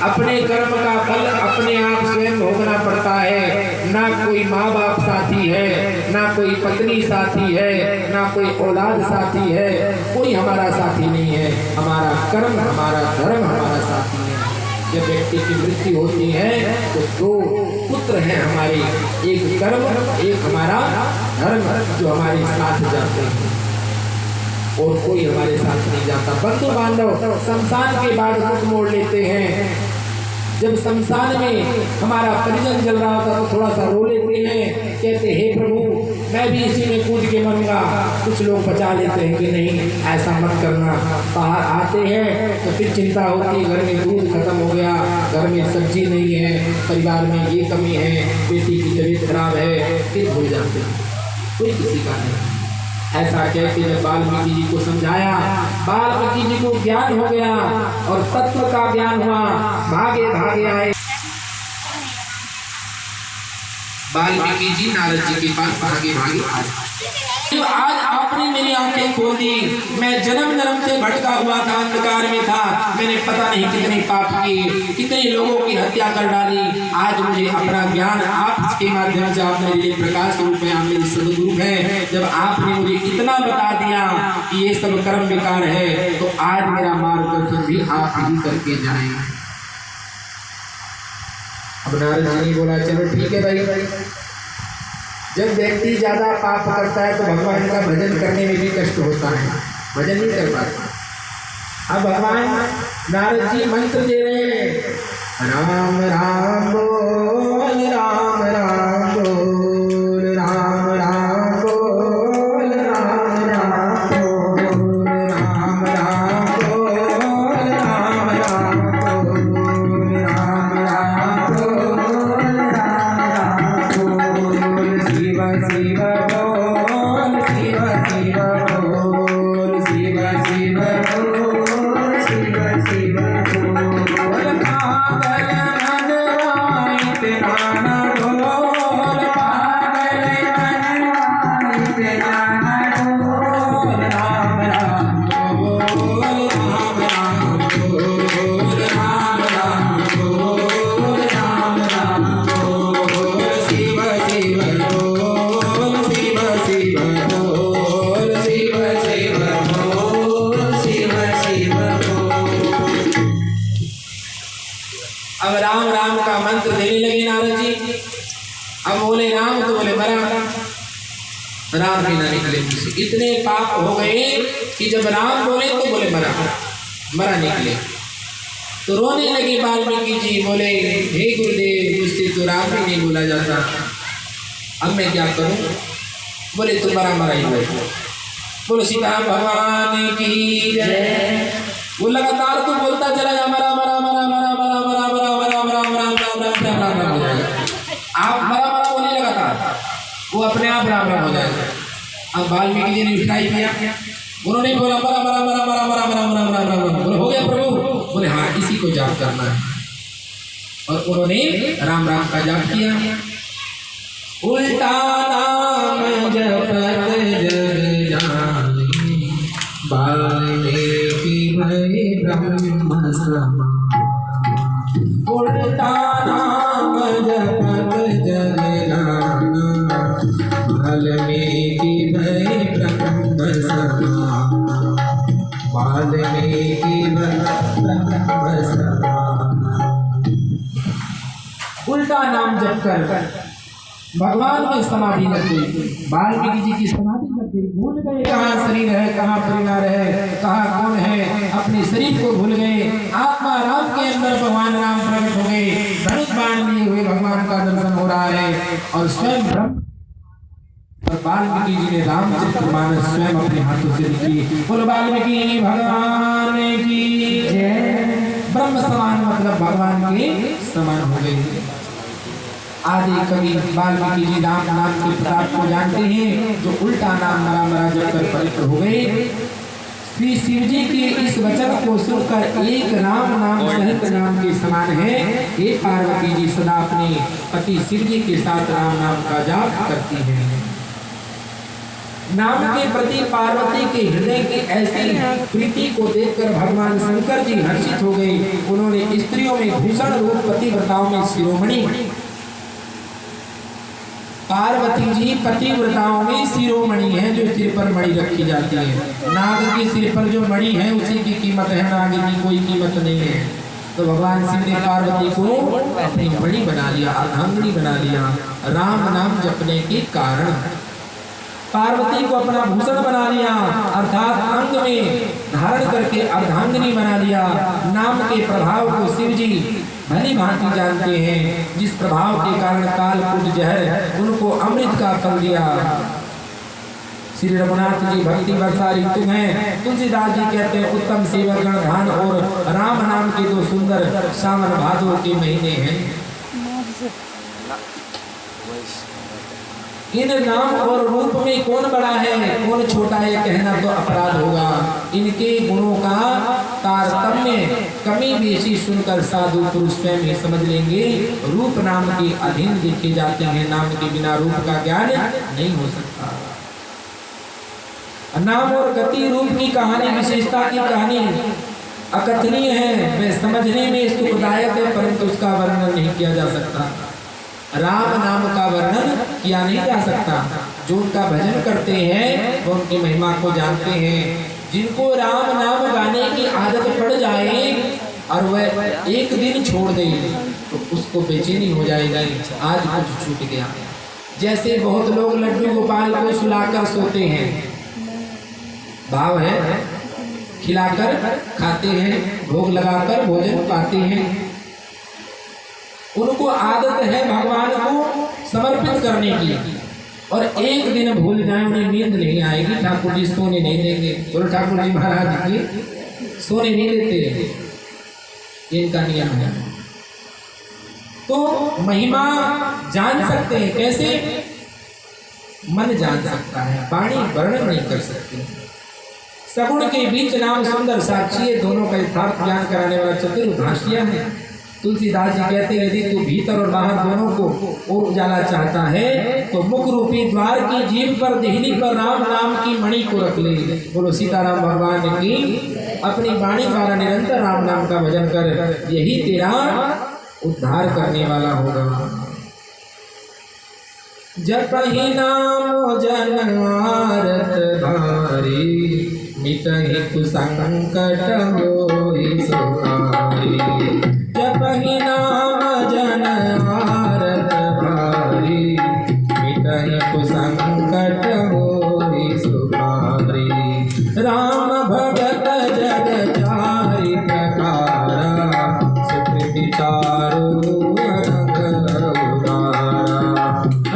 अपने कर्म का फल अपने आप स्वयं भोगना पड़ता है। ना कोई माँ बाप साथी है, ना कोई पत्नी साथी है, ना कोई औलाद साथी है, कोई हमारा साथी नहीं है। हमारा कर्म, हमारा धर्म हमारा साथी है। जब व्यक्ति की मृत्यु होती है तो दो पुत्र हैं हमारे, एक कर्म एक हमारा धर्म जो हमारे साथ जाते हैं और कोई हमारे साथ नहीं जाता। बंधु बांधव शमशान के बाद मुख मोड़ लेते हैं। जब शमशान में हमारा परिजन जल रहा होता तो थोड़ा सा रो लेते हैं, कहते हे प्रभु मैं भी इसी में कूद के मरूंगा। कुछ लोग बचा लेते हैं कि नहीं ऐसा मत करना। बाहर आते हैं तो फिर चिंता होती है, घर में दूध खत्म हो गया, घर में सब्जी नहीं है, परिवार में ये कमी है, बेटी की तबीयत खराब है, फिर भूल जाते हैं, कोई किसी का नहीं। ऐसा कहते जब वाल्मीकि जी को समझाया, वाल्मीकि जी को ज्ञान हो गया और तत्व का ज्ञान हुआ। भागे भागे आए वाल्मीकि जी नारद जी के पास, भागे भागे आए। तो आज आपने मेरी आंखें खोल दी। मैं जन्म जन्म से भटका हुआ था, अंधकार में था, मैंने पता नहीं कितने पाप किए, कितने लोगों की हत्या कर डाली। आज मुझे अपना ज्ञान आपके माध्यम से, आप मेरे लिए प्रकाश रूप है, आप मेरे सदगुरु हैं। जब आपने मुझे इतना बता दिया कि ये सब कर्म बेकार है, तो आज मेरा मार्गदर्शन भी आप ही करके जाएं। अब नारद जी ने बोला चलो ठीक है भाई। जब व्यक्ति ज्यादा पाप करता है तो भगवान का भजन करने में भी कष्ट होता है, भजन नहीं कर पाता। अब भगवान नारद जी मंत्र दे रहे हैं, राम राम बोल, राम राम बोल, राम राम बोल, राम राम बोल, राम राम बोल, राम राम बोल, राम राम बोल, राम राम बोल, शिव शिव बोल, शिव शिव बोल, शिव शिव बोल, शिव शिव बोल, पागल मन राई तेरा न बोल, पागल मन राई तेरा न बोल, राम राम बोल, राम राम बोल, राम राम बोल, राम राम बोल, शिव शिव बोल, शिव शिव बोल, शिव शिव बोल, शिव शिव बोल। अब राम राम का मंत्र देने लगे नारद जी। अब बोले राम तो बोले मरा, राम भी ना निकले मुझसे। इतने पाप हो गए कि जब राम बोले तो बोले मरा, मरा निकले। तो रोने लगे वाल्मीकि जी, बोले हे गुरुदेव मुझसे तो राम भी नहीं बोला जाता, अब मैं क्या करूं? बोले तुम मरा मरा ही बैठो। बोलो सीताराम भगवान की जय। वो लगातार तो बोलता चला जा, मरा मरा मरा मरा मरा मरा मरा मरा मरा मरा मरा मरा राम राम हो जाएगा। आप मरा मरा बोलिए लगातार, वो अपने आप राम राम हो जाएगा। अब वाल्मीकि जी ने उठाई किया, उन्होंने बोला मरा मरा मरा मरा मरा मरा मरा मरा मरा मरा। बोले हो गया प्रभु? बोले हाँ इसी को जाप करना है। और उन्होंने राम राम का जाप किया। उल्टा नाम जपत जग जाने, वाल्मीकि भई ब्रह्म समा। उल्टा नाम जपत जग जाने, वाल्मीकि भई ब्रह्म समा, वाल्मीकि भई ब्रह्म समा। उल्टा नाम जप कर भगवान की समाधि लग गई। वाल्मीकि जी की समाधि लग गई, भूल गए कहाँ शरीर है, कहाँ परिवार है, कहाँ कौन है, अपने शरीर को भूल गए। आत्मा राम के अंदर भगवान राम प्रकट हो गए, धनुष बाण लिए हुए भगवान का दर्शन हो रहा है और स्वयं ब्रह्म और वाल्मीकि जी ने रामचरितमानस स्वयं अपने हाथों से लिखी। बोल वाल्मीकि भगवान की जय। ब्रह्म समान मतलब भगवान के समान हो गए। आदि कवि वाल्मीकि जी राम नाम के प्रताप को जानते हैं, जो उल्टा नाम मरा मरा जब कर पवित्र हो गए। श्री शिव जी के इस वचन को सुनकर एक राम नाम सहित नाम के समान है। हे पार्वती जी सदा अपने पति शिव जी के साथ राम नाम का जाप करती हैं। नाम के प्रति पार्वती के हृदय की ऐसी प्रीति को देखकर भगवान शंकर जी हर्षित हो गए। उन्होंने स्त्रियों में भूषण रूप पतिव्रताओं में शिरोमणि, पार्वती जी पतिव्रताओं में शिरोमणि है, जो सिर पर मणि रखी जाती है। नाग के सिर पर जो मणि है उसी की कीमत है, नाग की कोई कीमत नहीं है। तो भगवान शिव ने पार्वती को अपनी मणि बना लिया, अर्धांगिनी बना लिया। राम नाम जपने के कारण पार्वती को अपना भूषण बना लिया, अर्थात अंग में धारण करके अर्धांगिनी बना लिया। नाम के प्रभाव को शिव जी भली भांति जानते हैं, जिस प्रभाव के कारण काल कूट जहर उनको अमृत का फल दिया। श्री रघुनाथ जी भक्ति वर्षा ऋतु हैं। तुलसीदास जी कहते हैं उत्तम सेवक गण धान और राम नाम के दो सुंदर सावन भादो के महीने हैं। इन नाम और रूप में कौन बड़ा है कौन छोटा है कहना तो अपराध होगा। इनके गुणों का तारतम्य कमी बेशी सुनकर साधु पुरुष स्वयं ही समझ लेंगे। रूप नाम के अधीन देखे जाते हैं, नाम के बिना रूप का ज्ञान नहीं हो सकता। नाम और गति रूप की कहानी, विशेषता की कहानी अकथनीय है, वह समझने में सुखदायक है, परंतु उसका वर्णन नहीं किया जा सकता। राम नाम का वर्णन किया नहीं जा सकता। जो उनका भजन करते हैं वो उनकी महिमा को जानते हैं। जिनको राम नाम गाने की आदत पड़ जाए और वह एक दिन छोड़ दे तो उसको बेचैनी हो जाएगा, आज कुछ छूट गया। जैसे बहुत लोग लड्डू गोपाल को सुलाकर सोते हैं, भाव है, खिलाकर खाते हैं, भोग लगाकर भोजन पाते हैं। उनको आदत है भगवान को समर्पित करने की, और एक दिन भूल जाए उन्हें नींद नहीं आएगी, ठाकुर जी सोने नहीं देंगे। बोलो ठाकुर जी महाराज जी सोने नहीं देते, इनका नियम है। तो महिमा जान सकते हैं कैसे? मन जान सकता है, वाणी वर्णन नहीं कर सकती। सगुण के बीच नाम सुंदर साक्षी है, दोनों का यथार्थ ज्ञान कराने वाला चतुर्भाषिया है। तुलसीदास जी कहते हैं यदि तू भीतर और बाहर दोनों को और उजाला चाहता है तो मुख रूपी द्वार की जीभ पर देहली पर राम नाम की मणि को रख ले। बोलो सीताराम भगवान की। अपनी वाणी द्वारा निरंतर राम नाम का भजन कर, यही तेरा उद्धार करने वाला होगा। जपहि नाम जन आरत भारी, मिटहि कुसंकट होई सुखारी। जपहि नाम जन आरत भारी, मिटहि कुसंकट होई सुखारी। राम भगत जग चारि प्रकारा, सुकृति चारु अनंग उदारा।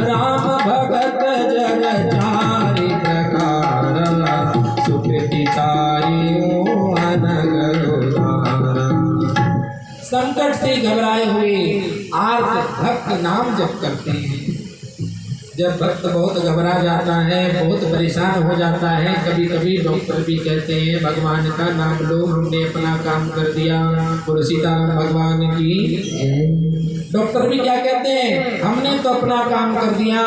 राम भगत जग चारि प्रकारा, सुकृति चारियो अनंग उदारा। संकट से घबराए हुए आर्त भक्त नाम जप करते हैं। जब भक्त बहुत घबरा जाता है, बहुत परेशान हो जाता है, कभी कभी डॉक्टर भी कहते हैं भगवान का नाम लो, हमने अपना काम कर दिया। बोलो सीताराम भगवान की। डॉक्टर भी क्या कहते हैं, हमने तो अपना काम कर दिया,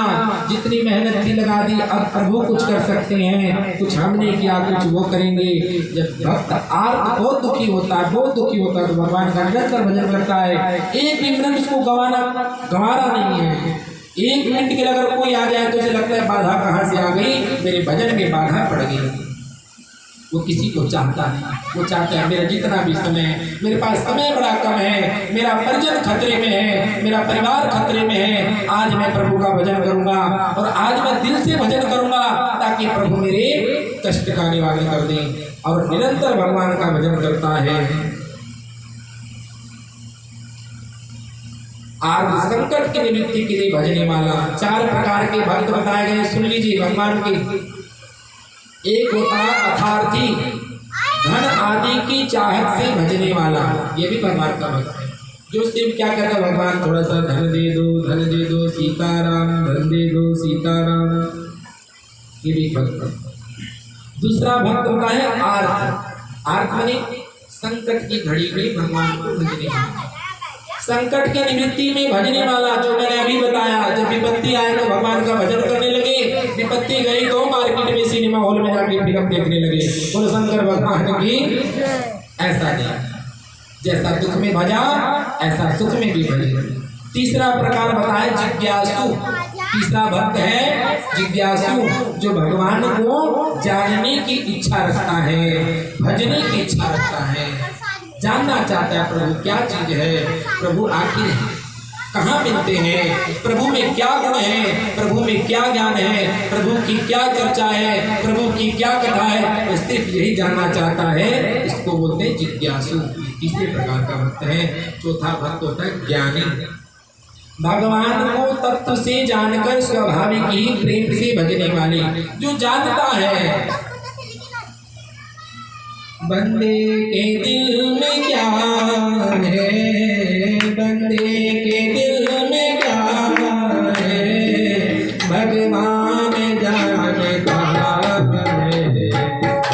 जितनी मेहनत थी लगा दी, अब प्रभु कुछ कर सकते हैं, कुछ हमने किया कुछ वो करेंगे। जब भक्त आर्त बहुत दुखी होता है, बहुत दुखी होता है, तो भगवान का निरंतर भजन करता है। एक भी मिनट उसको गंवारा नहीं है। एक मिनट के लिए अगर कोई आ जाए तो उसे लगता है बाधा कहाँ से आ गई, मेरे भजन में बाधा पड़ गई। वो किसी को चाहता नहीं। वो चाहता है मेरा जितना भी समय, मेरे पास समय बड़ा कम है, मेरा परिजन खतरे में है, मेरा परिवार खतरे में है, आज मैं प्रभु का भजन करूंगा और आज मैं दिल से भजन करूंगा ताकि प्रभु मेरे कष्ट का निवारण कर दें। और निरंतर भगवान का भजन करता है। आज संकट की निवृत्ति के लिए भजने वाला 4 प्रकार के भक्त बताए गए, सुन लीजिए भगवान के। एक होता है अर्थार्थी, धन आदि की चाहत से भजने वाला, ये भी भगवान का भक्त है। जो सिर्फ क्या कहता है, भगवान थोड़ा सा धन दे दो सीताराम, धन दे दो सीताराम, ये भी भक्त है। दूसरा भक्त होता है आर्त। आर्त माने संकट की घड़ी में भगवान को भजने वाला, संकट की निवृत्ति में भजने वाला। जो मैंने अभी बताया, जब विपत्ति आए तो भगवान का भजन करने लगे, विपत्ति गई तो मार्केट में सिनेमा हॉल में जाके फिल्म देखने लगे। बोलो शंकर भगवान की। ऐसा नहीं, जैसा दुख में भजा ऐसा सुख में भी भजे। तीसरा प्रकार बताया जिज्ञासु। तीसरा भक्त है जिज्ञासु, जो भगवान को जानने की इच्छा रखता है, भजने की इच्छा रखता है, जानना चाहता है प्रभु क्या चीज है, प्रभु आखिर कहाँ मिलते हैं, प्रभु में क्या गुण है, प्रभु में क्या ज्ञान है, प्रभु की क्या चर्चा है, प्रभु की क्या कथा है, वो सिर्फ यही जानना चाहता है। इसको बोलते हैं जिज्ञासु। तीसरे प्रकार का भक्त है। चौथा भक्त होता है ज्ञानी। भगवान को तत्व से जानकर स्वाभाविक ही प्रेम से भजने वाले, जो जानता है बंदे के दिल में क्या है, बंदे के दिल में क्या है, भगवान जानता है,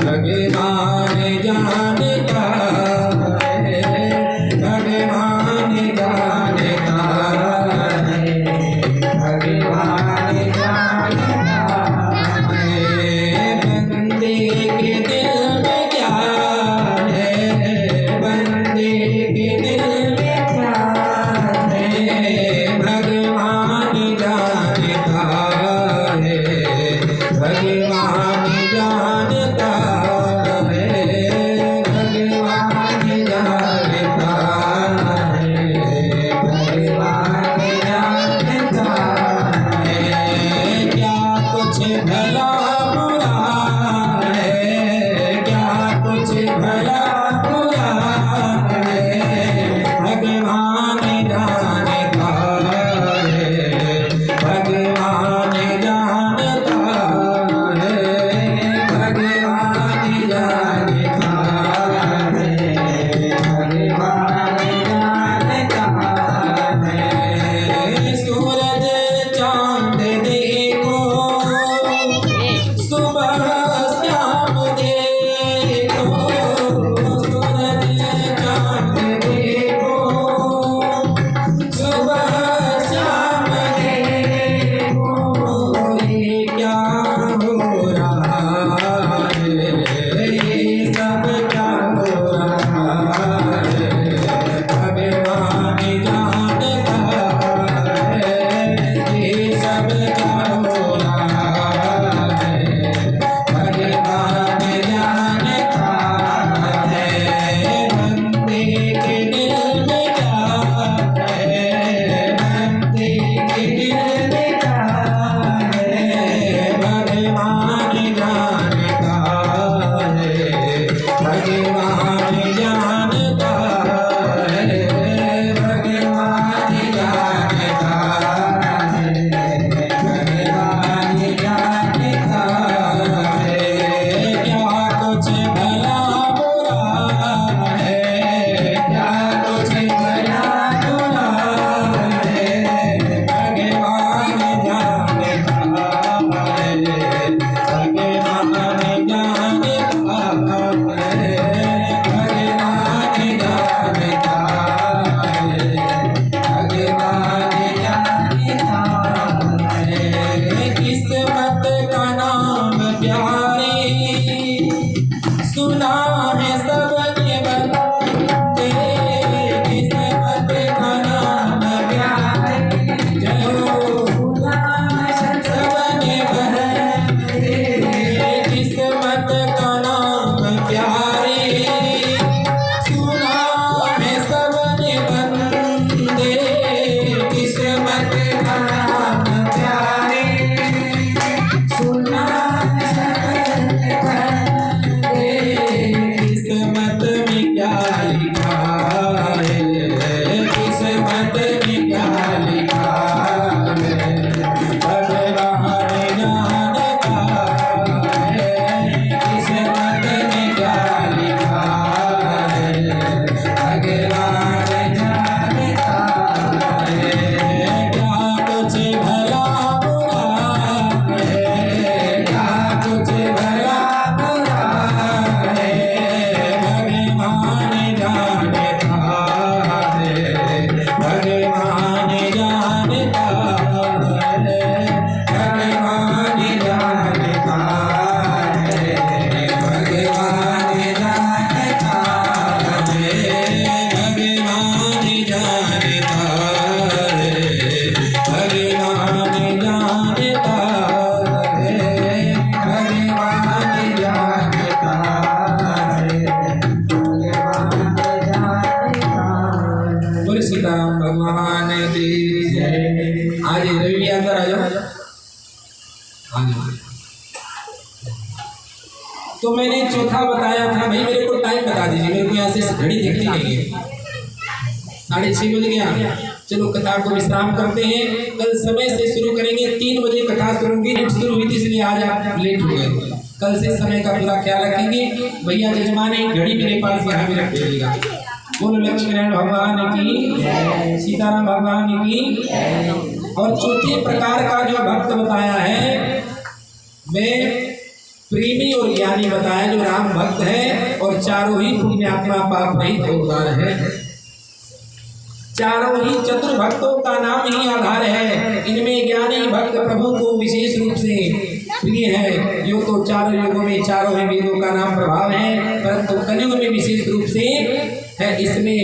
भगवान जानता है, भगवान जानता है, भगवान जानता है। बंदे के दिल में क्या है, बंदे के दिल में भगवान की जय। आज रवि अंदर आ जाओ। हाँ, तो मैंने चौथा बताया था भाई, मेरे को टाइम बता दीजिए, मेरे को यहाँ से घड़ी दिखती नहीं है। 6:30 बज गया। चलो कथा को विश्राम करते हैं, कल समय से शुरू करेंगे। 3 बजे कथा शुरू हुई थी, इसलिए आज आप लेट हो गए। कल से समय का पूरा ख्याल रखेंगे। भैया जजमान एक घड़ी मेरे पास यहाँ भी रख दीजिएगा। बोलो लक्ष्मीनारायण भगवान की, सीताराम भगवान की। और चौथे प्रकार का जो भक्त बताया है, मैं प्रेमी और ज्ञानी बताया, जो राम भक्त है और चारों ही पुण्यात्मा पाप रहित होकार है। चारों ही चतुर भक्तों का नाम ही आधार है। इनमें ज्ञानी भक्त प्रभु को विशेष रूप से प्रिय है। यो तो चारों युगों में चारों ही वेदों का नाम प्रभाव है, परंतु कलयुग में विशेष रूप से है। इसमें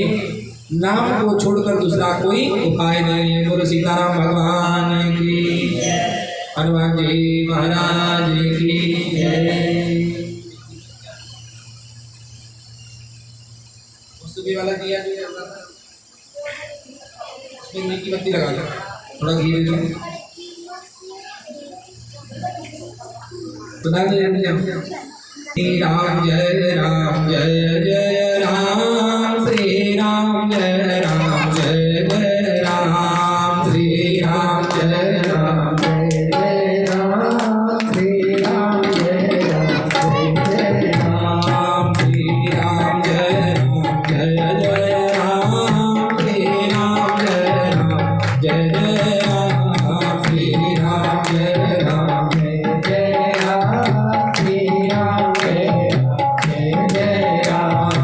नाम को छोड़कर दूसरा कोई उपाय नहीं है। बोलो सीताराम भगवान की, हनुमान जी महाराज की जय। सुबह वाला दिया उसमें की बत्ती लगा दो, थोड़ा घी दे दो, बता दो। श्री राम जय राम जय जय राम, श्री राम जय राम जय जय राम, श्री राम जय राम जय जय राम, श्री राम जय राम जय जय राम, श्री राम जय राम जय जय राम, श्री राम जय राम जय जय राम, श्री राम जय राम जय जय राम, श्री राम जय राम जय जय राम।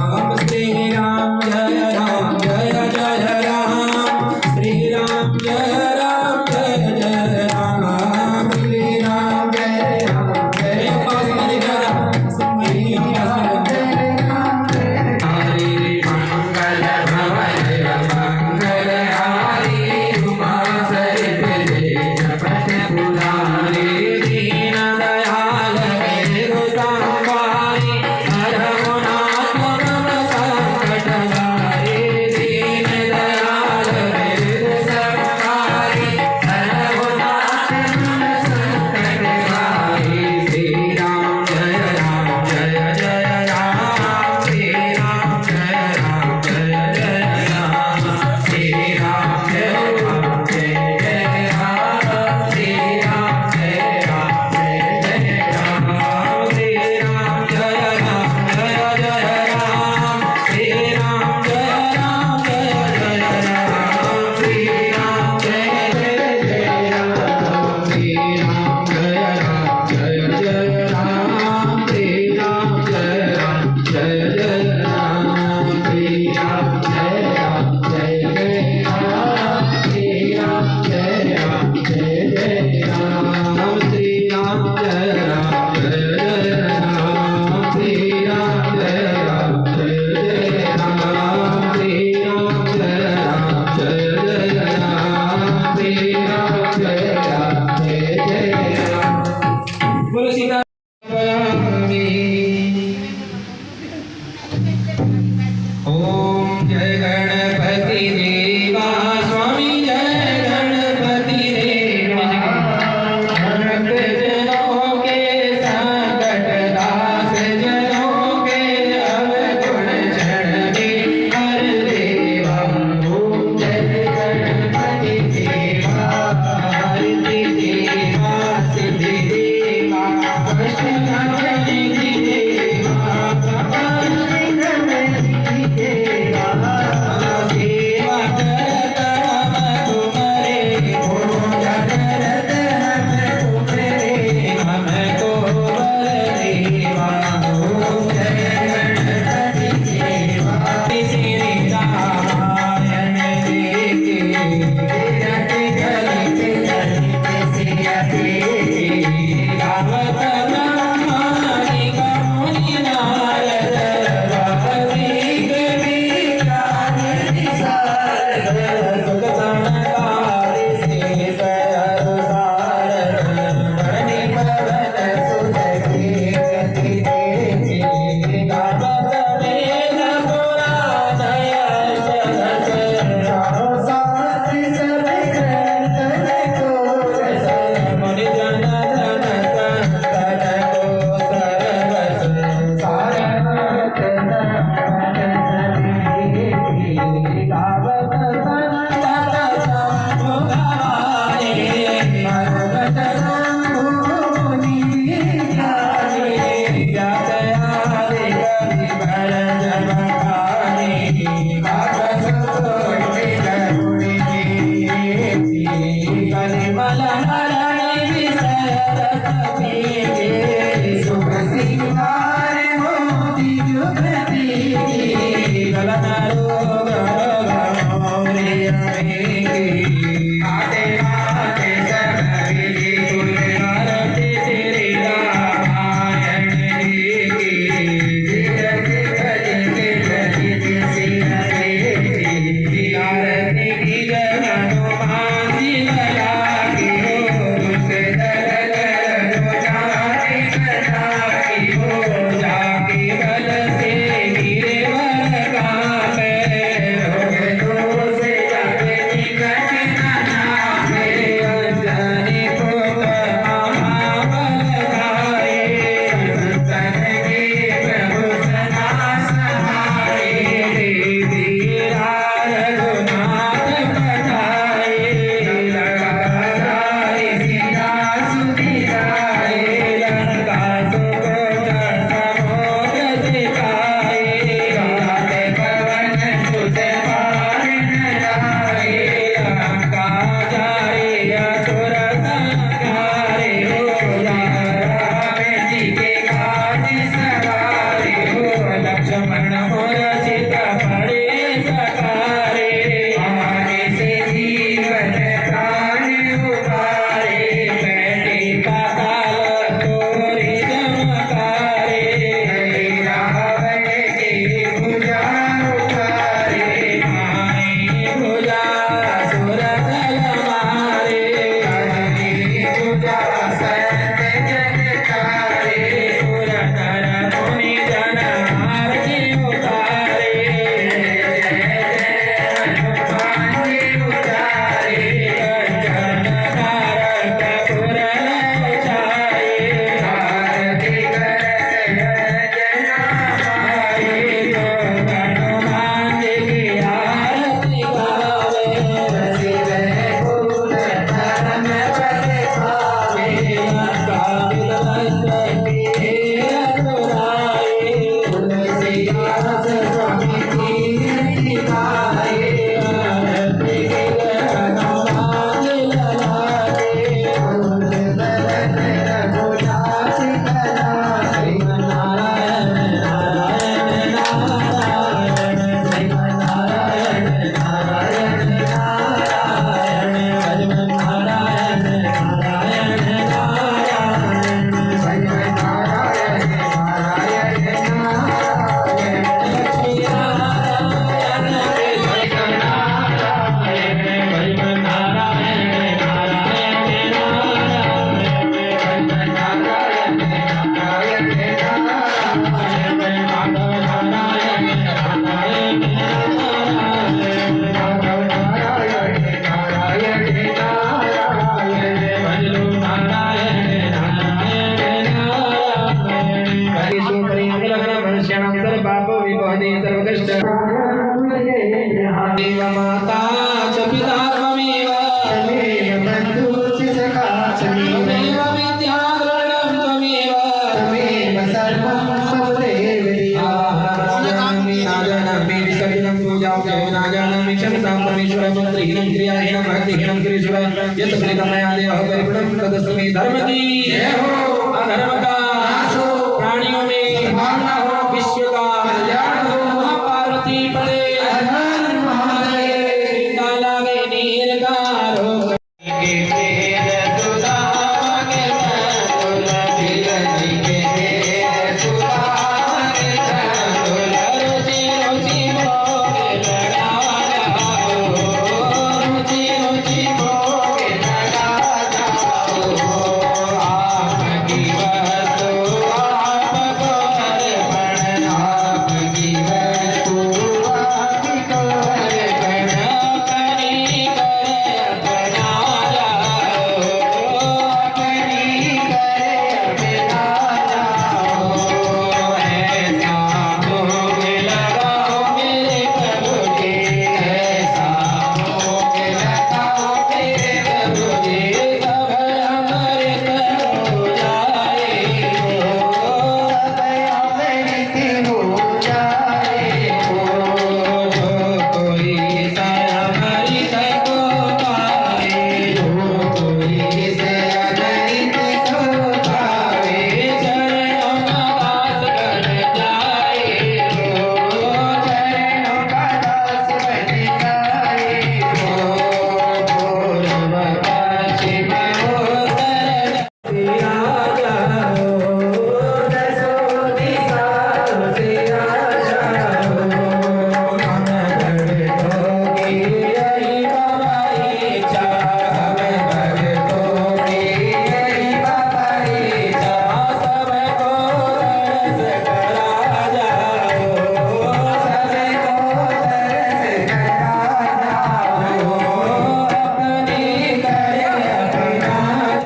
धर्म की जय हो। अधर्म का